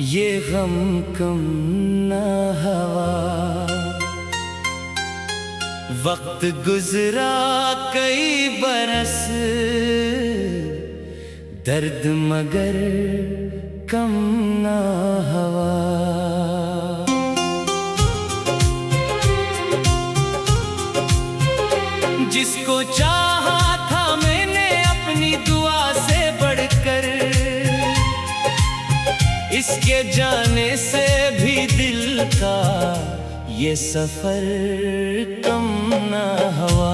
ये गम कम ना हवा। वक्त गुजरा कई बरस, दर्द मगर कम ना हवा। जिसको चाहा था मैंने अपनी दुआ से बढ़कर, इसके जाने से भी दिल का ये सफर कम ना हुआ।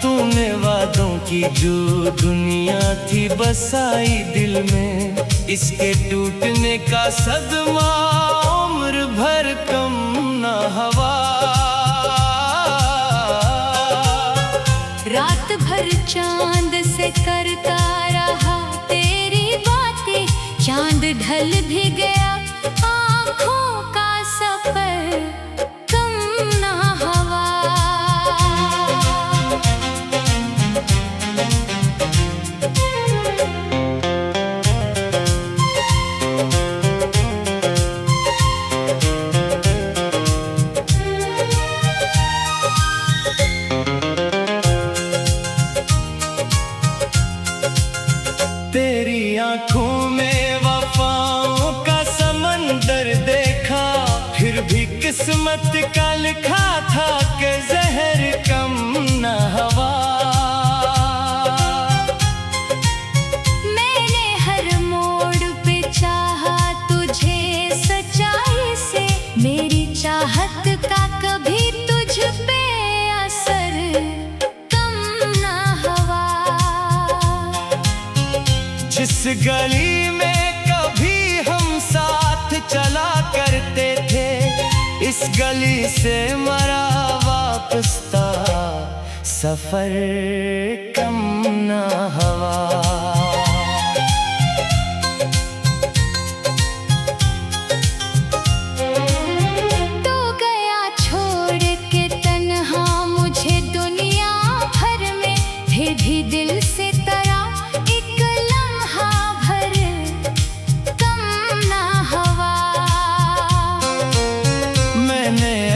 तूने वादों की जो दुनिया थी बसाई दिल में, इसके टूटने का सदमा उम्र भर कम ना हुआ। रात भर चांद से करता रहा तेरी बातें, चांद ढल भी गया आँखों का सफर कम ना हुआ। तेरी आंखों में वफाओं का समंदर देखा, फिर भी किस्मत का लिखा था कि जहर कम न हुआ। मैंने हर मोड़ पे चाहा तुझे सच्चाई से, मेरी चाहत का कभी तुझ पे असर कम ना हुआ। जिस गली में कभी हम साथ चला करते थे, इस गली से मरा वापसता सफर कम ना हुआ। तो गया छोड़ के तन्हा मुझे दुनिया भर में, फिर भी दिल से तरा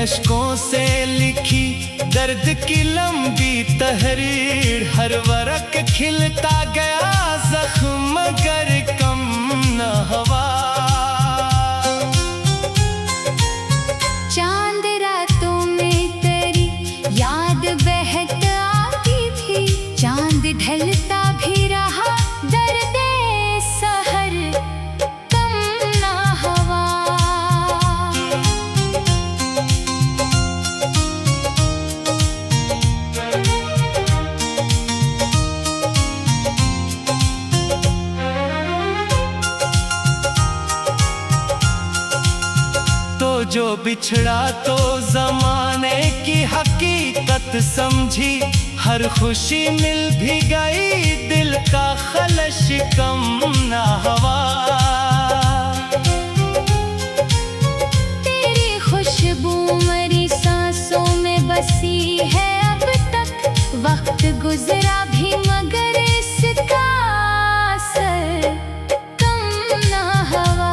अश्कों से लिखी दर्द की लंबी तहरीर, हर वरक खिलता गया जख्म मगर कम न हुआ। चांद रातों में तेरी याद बहक आती थी, चांद ढलता भी रहा दर्द सहर कम न हुआ। जो बिछड़ा तो जमाने की हकीकत समझी, हर खुशी मिल भी गई दिल का खलश कम ना हुआ। तेरी खुशबू मेरी सांसों में बसी है अब तक, वक्त गुजरा भी मगर इसका असर कम ना हुआ।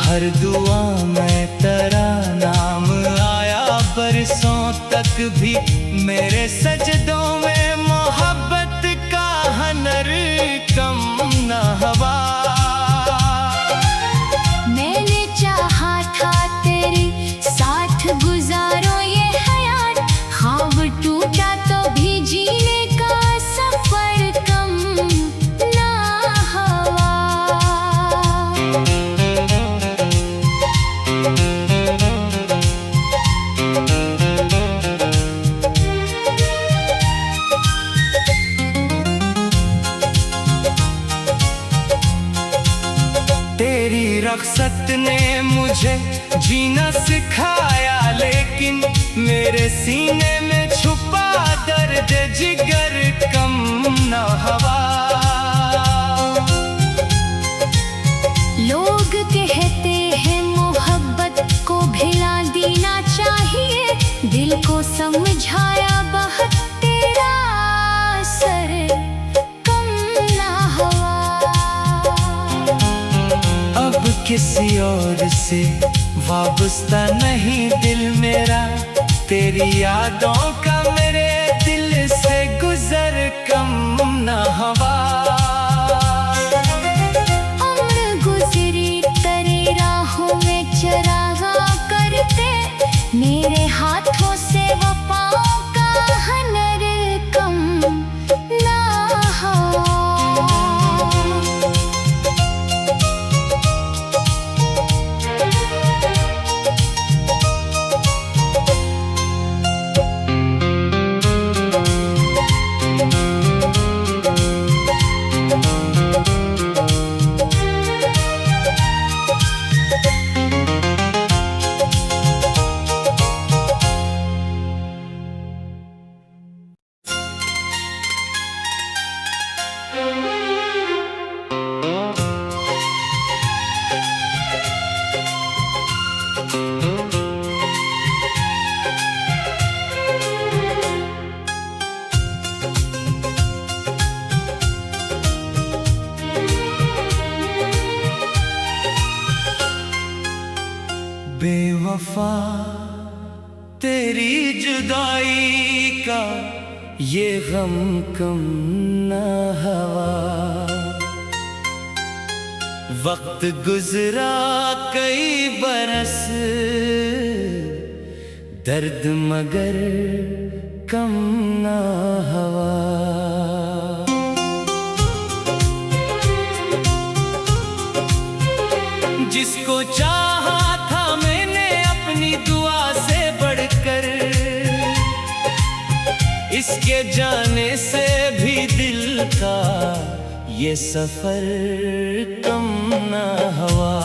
हर दुआ में तेरा नाम आया बरसों तक भी, मेरे सजदों में मोहब्बत का हनर कम न हुआ। मैंने चाहा था तेरे साथ गुजारो ये हयात, ख्वाब टूटा तो भी जीने का सफर कम ना हुआ। तेरी रख्सत ने मुझे जीना सिखाया, लेकिन मेरे सीने में छुपा दर्द जिगर कम न हुआ। लोग कहते हैं मोहब्बत को भिला देना चाहिए, दिल को समझाया बहुत तेरा असर कम ना हुआ। किसी और से वाबस्ता नहीं दिल मेरा, तेरी यादों का मेरे दिल से गुजर कम ना हवा। उम्र गुजरी तेरी राहों में चरागा करते, मेरे हाथों से वफाओं का हनर कम ना हवा। बेवफा तेरी जुदाई का ये गम कम ना हवा। वक्त गुजरा कई बरस, दर्द मगर कम ना हवा। जिसको चाहा था मैंने अपनी दुआ से बढ़कर, इसके जाने से भी दिल का ये सफर कम ना हवा।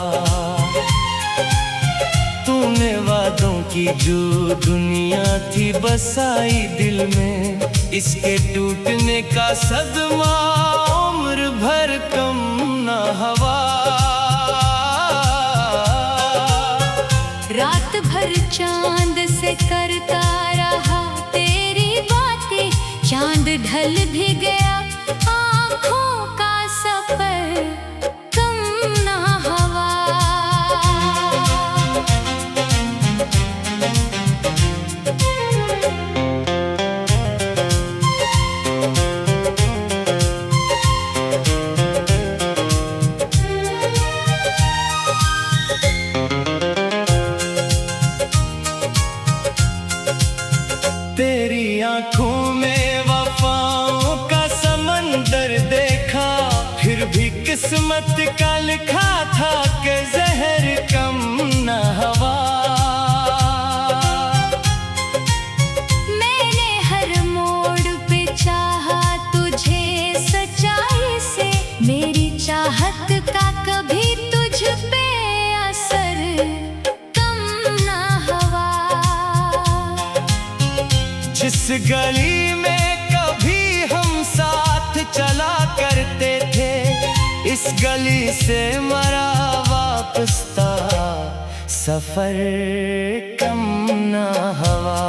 तूने वादों की जो दुनिया थी बसाई दिल में, इसके टूटने का सदमा उम्र भर कम ना हवा। रात भर चांद से करता रहा तेरी बातें, चांद ढल भी गया आँखों का सफर कम ना हवा। तेरी आंखों में वफाओं का समंदर देखा, फिर भी किस्मत का लिखा था कि जहर कम न हवा। मैंने हर मोड़ पे चाहा तुझे सच्चाई से, मेरी चाहत का कभी तुझ पे असर कम ना हवा। जिस गली में कभी हम साथ चला करते थे, इस गली से मरा वापसता सफर कम ना हवा।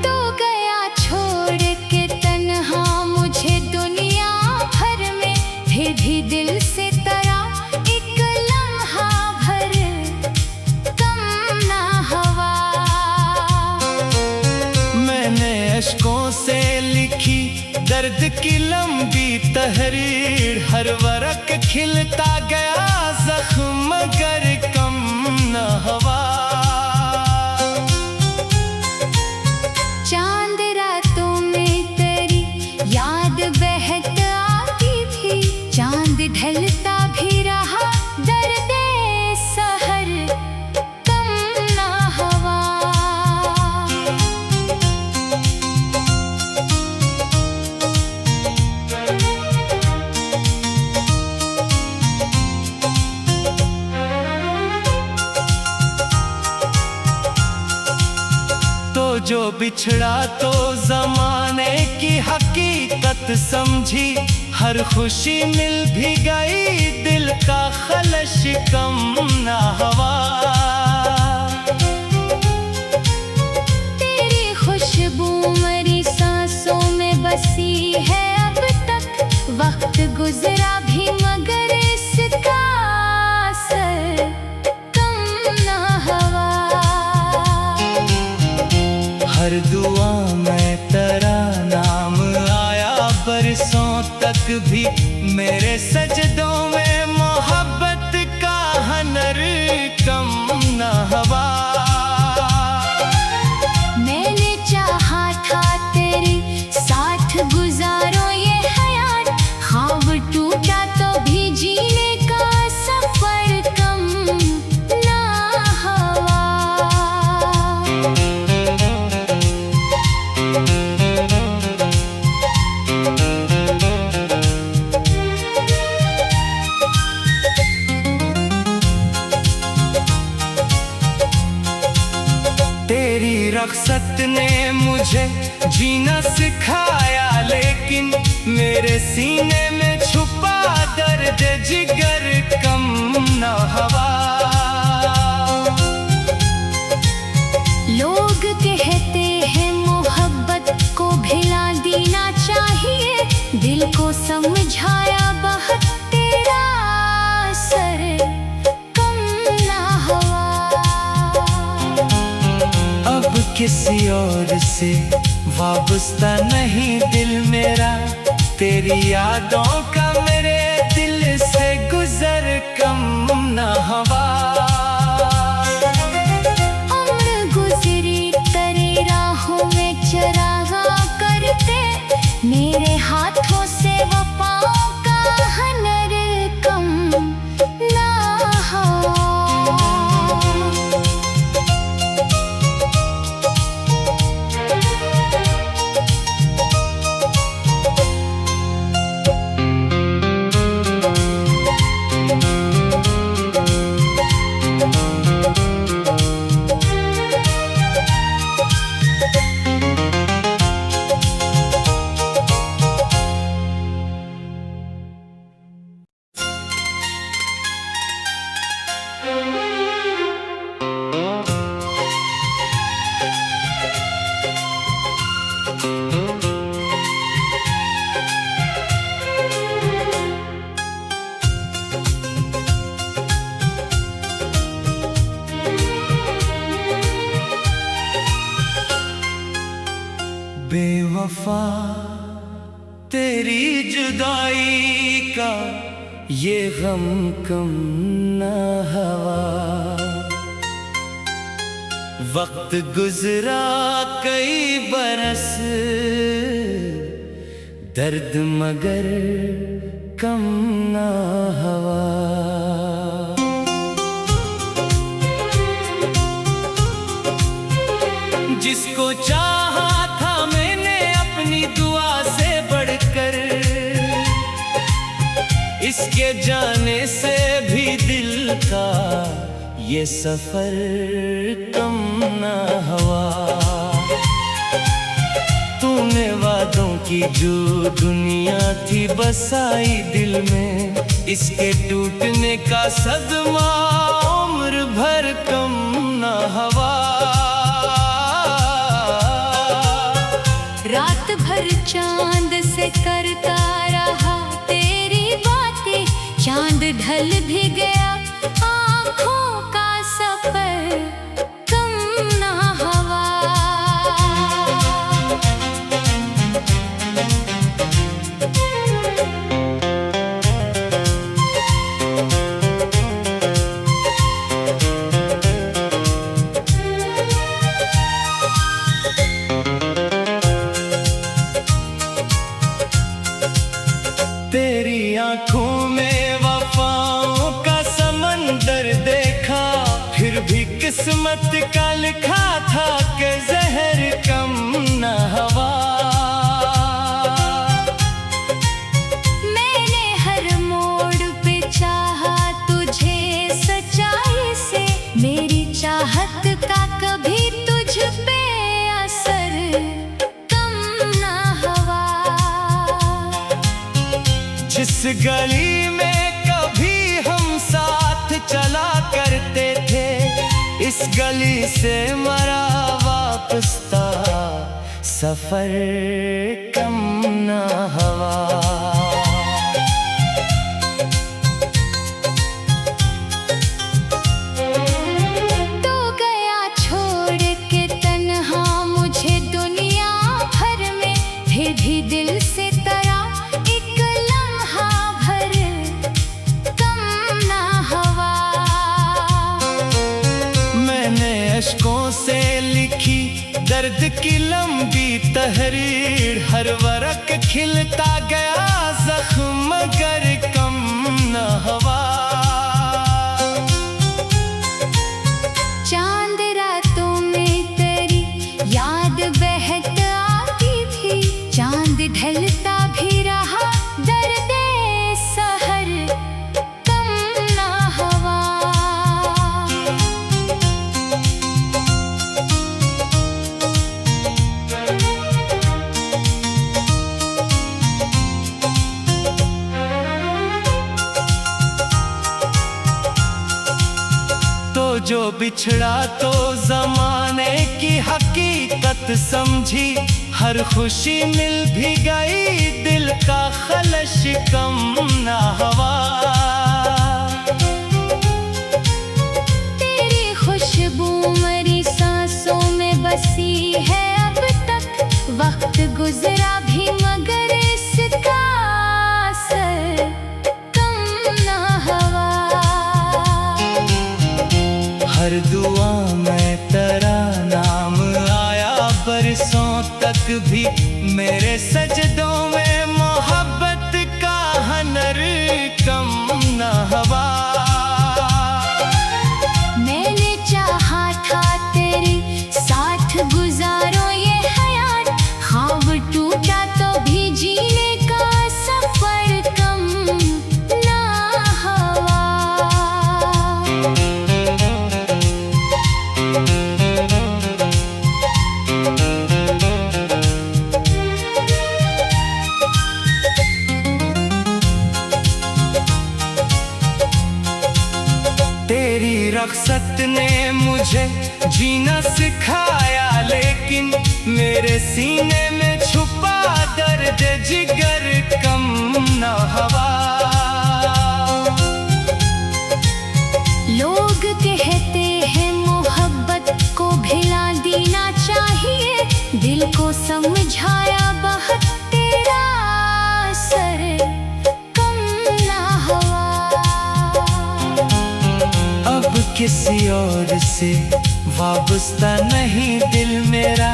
तो गया छोड़ के तन्हा मुझे दुनिया भर में, फिर भी दिल से तरा एक लम्हा भर कम ना हवा। मैंने अश्कों से लिखी दर्द की लंबी तहरीर, हर वरक खिलता गया जख्म मगर कम न हवा। चांद रातों में तेरी याद बहत आती थी, चांद ढलता भी रहा दर्द सहर कम ना हवा। जो बिछड़ा तो जमाने की हकीकत समझी, हर खुशी मिल भी गई दिल का खलश कम ना हवा। तेरी खुशबू मेरी सांसों में बसी हर दुआ में तेरा नाम आया, बरसों तक भी मेरे सजदों में मोहब्बत का हनर कम न हुआ। मैंने चाहा था तेरे साथ गुजारो ये हयात, ख्वाब टूटा तो भी जीने का सफर कम ना हुआ। तेरी रख़्सत ने मुझे जीना सिखाया, लेकिन मेरे सीने में छुपा दर्द जिगर कम न हुआ। लोग कहते हैं मोहब्बत को भिला देना चाहिए, दिल को समझाया बहुत तेरा असर कम ना हुआ। अब किसी और से वाबस्ता नहीं दिल मेरा, तेरी यादों का मेरे दिल से गुजर कम न हुआ। उम्र गुजरी तेरी राहों में चरागा करते, मेरे हाथों से वफाओं का हनर कम ना हुआ। बेवफा तेरी जुदाई का ये गम कम न हुआ। वक्त गुजरा कई बरस, दर्द मगर कम न हुआ। जिसको चाहा था मैंने अपनी दुआ से बढ़कर, इसके जाने से भी दिल का ये सफर कम न हुआ। तूने वादों की जो दुनिया थी बसाई दिल में, इसके टूटने का सदमा उम्र भर कम न हुआ। रात भर चांद से करता रहा तेरी बातें, चांद ढल भी गया आँखों का सफर कम ना हुआ। तेरी आंखों में वफाओं का समंदर देखा, फिर भी किस्मत का लिखा था कि जहर कम न हुआ। मैंने हर मोड़ पे चाहा तुझे सच्चाई से, मेरी चाहत का कभी तुझ पे असर कम ना हुआ। जिस गली में कभी हम साथ चला करते थे, इस गली से मरा वापसता सफर कम न हुआ। तो गया छोड़ के तन्हा मुझे की लंबी तहरीर, हर वरक खिलता गया जख्म मगर कम न हवा। चांद रातों में तेरी याद बहत आती थी, चांद ढलता भी रहा दर्द सहर कम न हवा। जो बिछड़ा तो जमाने की हकीकत समझी, हर खुशी मिल भी गई दिल का खलश कम न हवा। तेरी खुशबू मेरी सांसों में बसी है अब तक, वक्त गुजरा भी मगर इसका असर कम न हवा। हर दुआ में तेरा नाम आया बरसों तक भी, मेरे सजदों में मोहब्बत का हनर कम न हवा। मैंने चाहा था तेरे साथ गुजारो ये हयात, ख्वाब टूटा तो भी जीने का सफर कम न हवा। तेरी रख्सत ने मुझे जीना सिखाया, लेकिन मेरे सीने में छुपा दर्द जिगर कम न हवा। लोग कहते हैं मोहब्बत को भिला देना चाहिए, दिल को समझाया बहुत तेरा असर कम न हवा। अब किसी और से वाबस्ता नहीं दिल मेरा,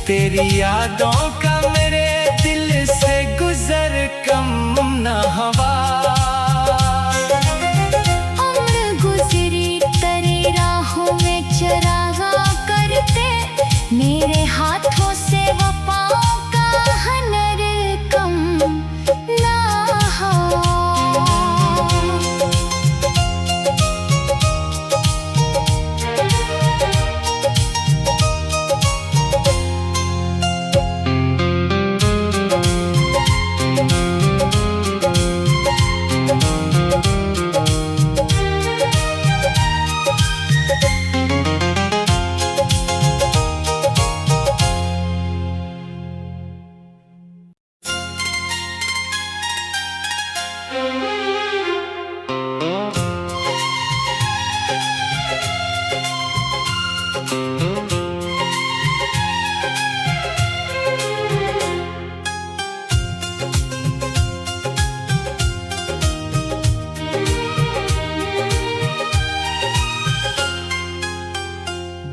तेरी यादों का मेरे दिल से गुजर कम न हवा। उम्र गुजरी तेरी राहों में चरागा करते, मेरे हाथों से वफाओं का हनर कम न हवा।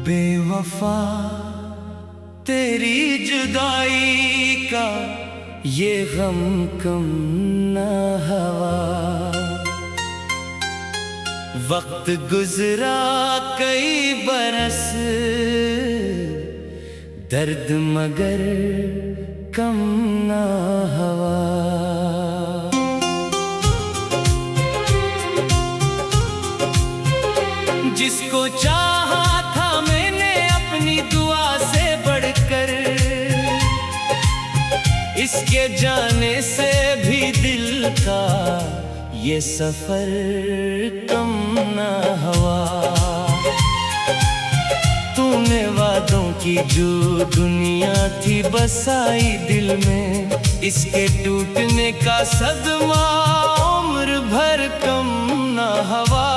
बेवफा तेरी जुदाई का ये गम कम न हवा। वक्त गुजरा कई बरस, दर्द मगर कम न हवा। जिसको चाहा था मैंने अपनी दुआ से बढ़कर, इसके जाने से भी दिल का ये सफर कम न हवा। तूने वादों की जो दुनिया थी बसाई दिल में, इसके टूटने का सदमा उम्र भर कम न हवा।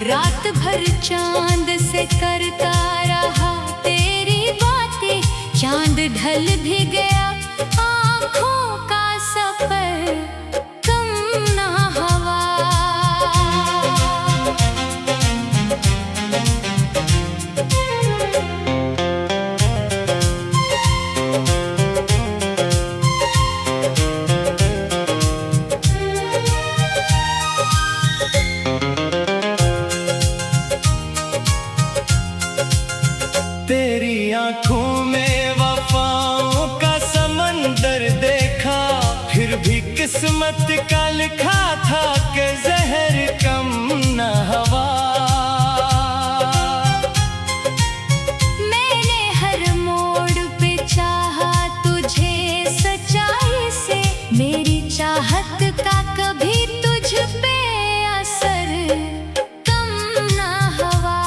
रात भर चांद से करता रहा तेरी बातें, चांद ढल भी गया आँखों का सफर कम न हवा। तेरी आंखों में वफाओं का समंदर देखा, फिर भी किस्मत का लिखा था कि जहर कम न हवा। मैंने हर मोड़ पे चाहा तुझे सच्चाई से, मेरी चाहत का कभी तुझ पे असर कम न हुआ।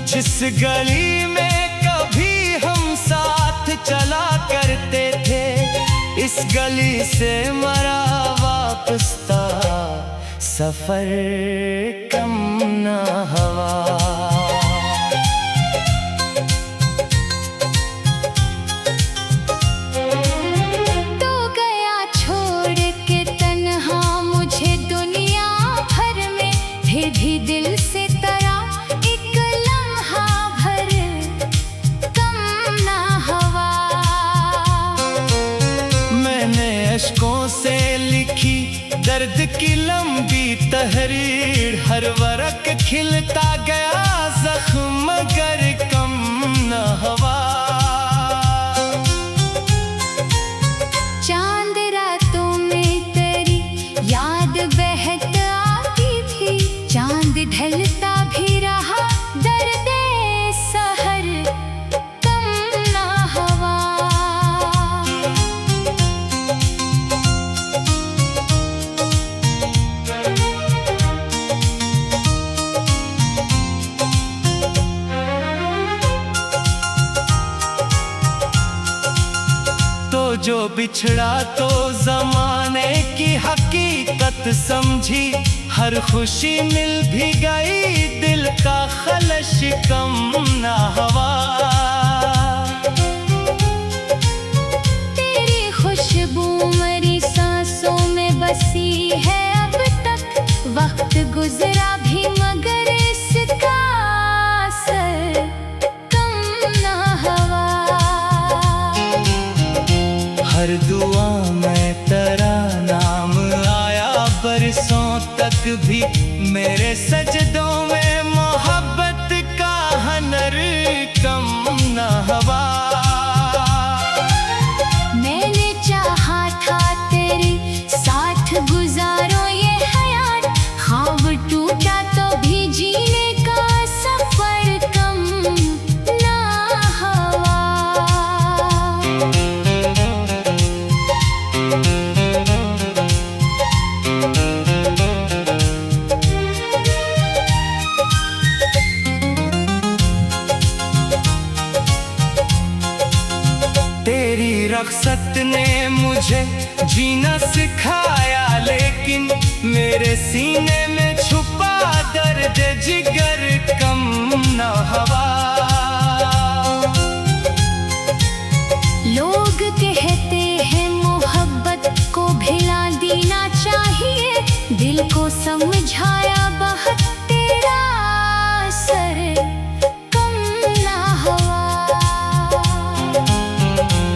जिस गली में कभी हम साथ चला करते थे, इस गली से मरा वापसता सफर कम न हुआ। भी दिल से तरा एक लम्हा भर कम ना हुआ। मैंने अश्कों से लिखी दर्द की लंबी तहरीर, हर वरक खिलता गया जख्म मगर कम न हुआ। चांद रातों में तेरी याद बहत चांद ढलता भी रहा, दर्द सहर कम ना हुआ। तो जो बिछड़ा तो जमाने की हकीकत समझी, हर खुशी मिल भी गई दिल का खलश कम न हुआ। तेरी खुशबू मेरी सांसों में बसी है अब तक, वक्त गुजरा भी मगर इसका असर कम न हुआ। हर दुआ में तेरा नाम आया, बरसों तक भी मेरे सजदों में मोहब्बत का हनर कम न हुआ। मैंने चाहा था तेरे साथ गुजारो ये हयात, ख्वाब टूटा तो भी जीने का सफर कम ना हुआ। रख्सत ने मुझे जीना सिखाया, लेकिन मेरे सीने में छुपा दर्द जिगर कम न हुआ। लोग कहते हैं मोहब्बत को भिला देना चाहिए, दिल को समझाया बहुत तेरा असर कम न हुआ।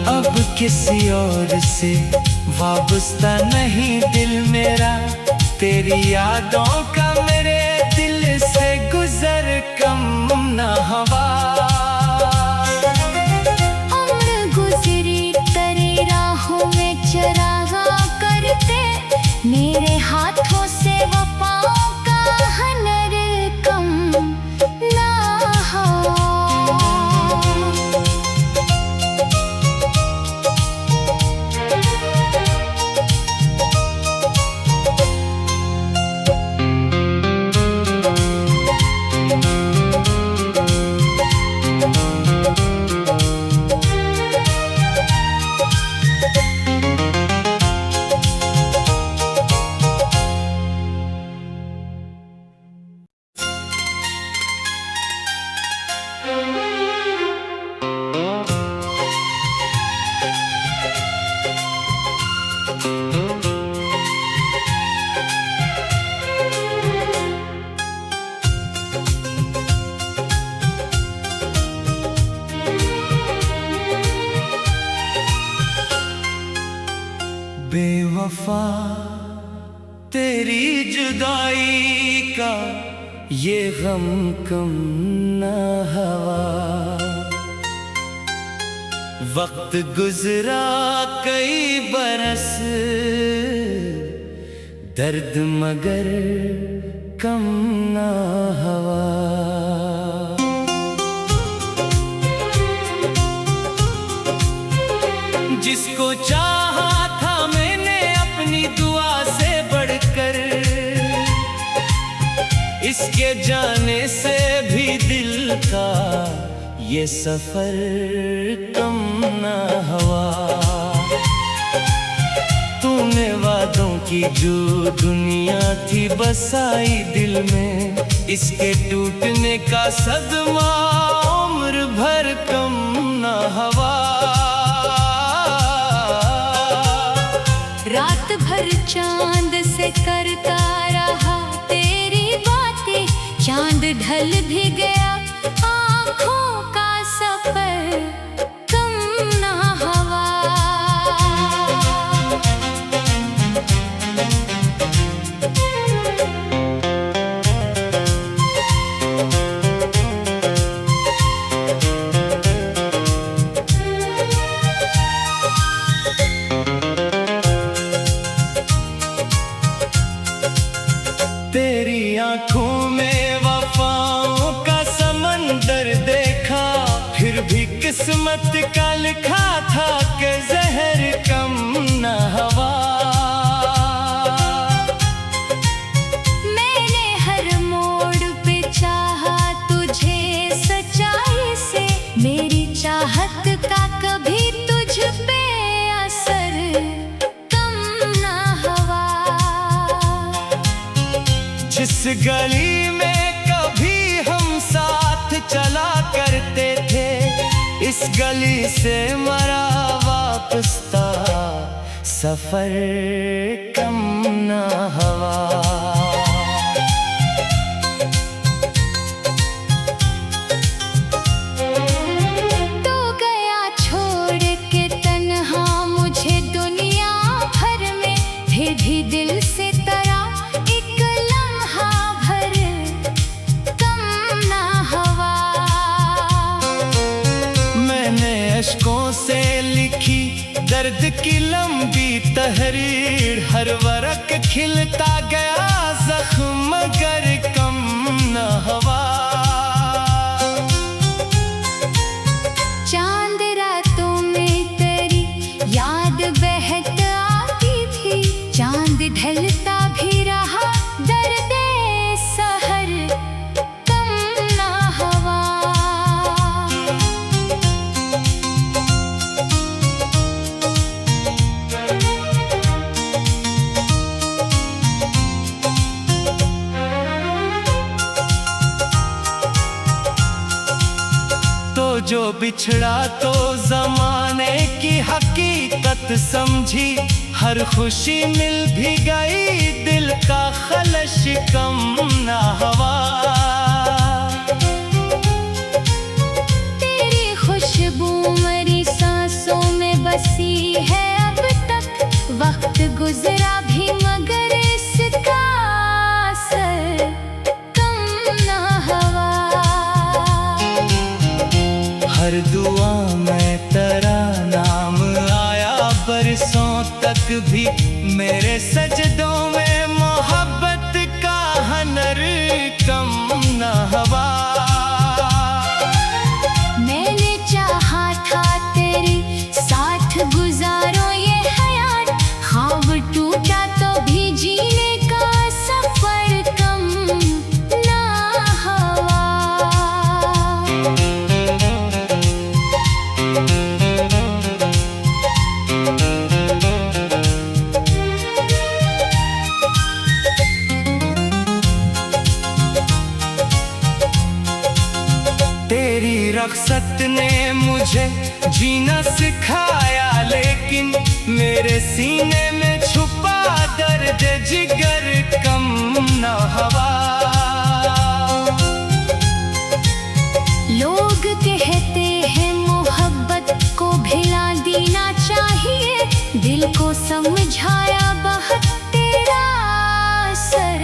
अब किसी और से वाबस्ता नहीं दिल मेरा, तेरी यादों का मेरे दिल से गुजर कम न हुआ। उम्र गुजरी तेरी राहों में चरागा करते, मेरे हाथों से वफाओं का हनर कम ना हुआ। बेवफा तेरी जुदाई का ये गम कम ना हवा। वक्त गुजरा कई बरस, दर्द मगर कम ना हवा। जिसको चाहा था मैंने अपनी दुआ से बढ़कर, इसके जाने से भी दिल का ये सफर कम ना हुआ। तूने वादों की जो दुनिया थी बसाई दिल में, इसके टूटने का सदमा उम्र भर कम ना हुआ। रात भर चांद से करता रहा तेरी बातें, चांद ढल भी गया आँखों का सफर कम ना हुआ। तेरी आंखों में वफाओं का समंदर देखा, फिर भी किस्मत का लिखा था कि जहर कम न हवा। मैंने हर मोड़ पे चाहा तुझे सच्चाई से, मेरी चाहत का कभी तुझ पे असर कम ना हुआ। जिस गली में कभी हम साथ चला करते थे, इस गली से मरा वापसता सफर कम ना हुआ। तो गया छोड़ के तन्हा मुझे दुनिया भर में, फिर भी दिल से तरा एक लम्हा भर कम ना हुआ। मैंने अश्कों से लिखी दर्द की लंबी तहरीर, हर वरक खिलता गया जख्म मगर कम न हुआ। चांद रातों में तेरी याद बहत आती थी, चांद ढलता भी रहा दर्द सहर कम ना हुआ। तो जो बिछड़ा तो जमाने की हकीकत समझी, हर खुशी मिल भी गई दिल का खलश कम ना हुआ। तेरी खुशबू मेरी सांसों में बसी है अब तक, वक्त गुजरा भी मगर इसका असर कम ना हुआ। हर दुआ में तेरा नाम आया बरसों तक भी, मेरे सजदों में मोहब्बत का हनर कम न हुआ। मैंने चाहा था तेरे साथ गुजारो ये हयात, ख्वाब टूटा तो भी जीने का सफर कम ना हुआ। तेरी रख्सत ने मुझे जीना सिखाया, लेकिन मेरे सीने में छुपा दर्द जिगर कम न हुआ। लोग कहते हैं मोहब्बत को भिला देना चाहिए, दिल को समझाया बहुत तेरा असर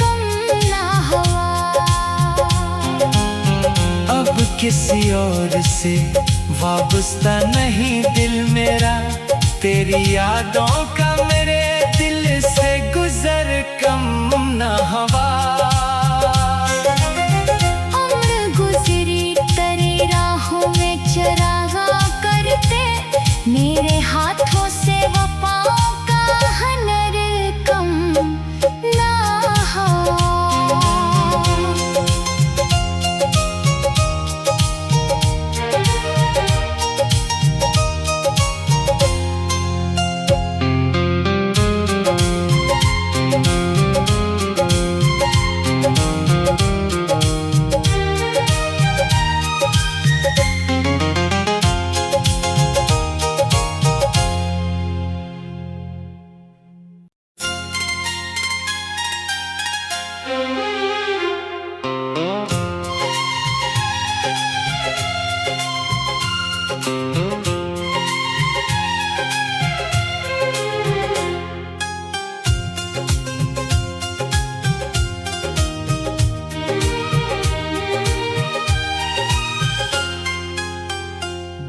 कम ना हुआ। किसी और से वाबस्ता नहीं दिल मेरा, तेरी यादों का मेरे दिल से गुजर कम ना हवा। उम्र गुजरी तेरी राहों में चरागा करते, मेरे हाथों से वफाओं का हनर कम ना हो।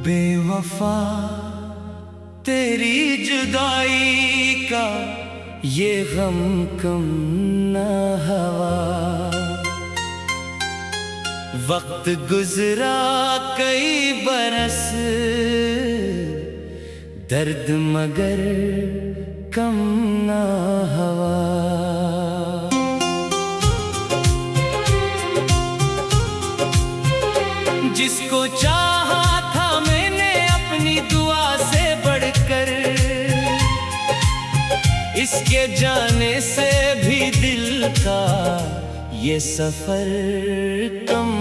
बेवफा तेरी जुदाई का ये गम कम ना हवा। वक्त गुजरा कई बरस, दर्द मगर कम ना हवा। जिसको चाहा था मैंने अपनी दुआ से बढ़कर, इसके जाने से भी दिल का ये सफर कम